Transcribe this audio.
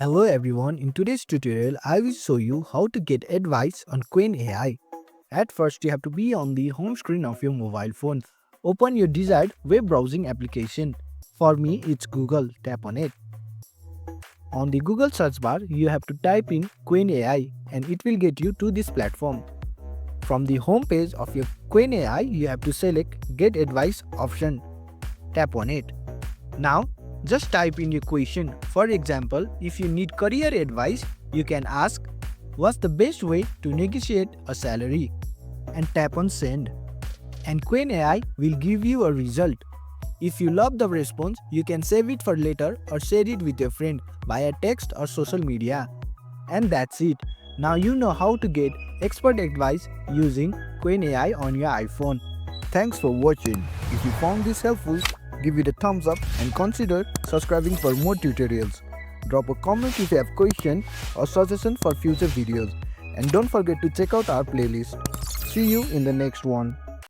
Hello everyone, in today's tutorial I will show you how to get advice on Qwen AI. At first you have to be on the home screen of your mobile phone. Open your desired web browsing application. For me it's Google, tap on it. On the Google search bar you have to type in Qwen AI and it will get you to this platform. From the home page of your Qwen AI you have to select Get Advice option. Tap on it. Now just type in your question. For example, if you need career advice, you can ask, what's the best way to negotiate a salary? And tap on send. And Qwen AI will give you a result. If you love the response, you can save it for later or share it with your friend via text or social media. And that's it. Now you know how to get expert advice using Qwen AI on your iPhone. Thanks for watching. If you found this helpful, give it a thumbs up and consider subscribing for more tutorials. Drop a comment if you have question or suggestion for future videos. And don't forget to check out our playlist. See you in the next one.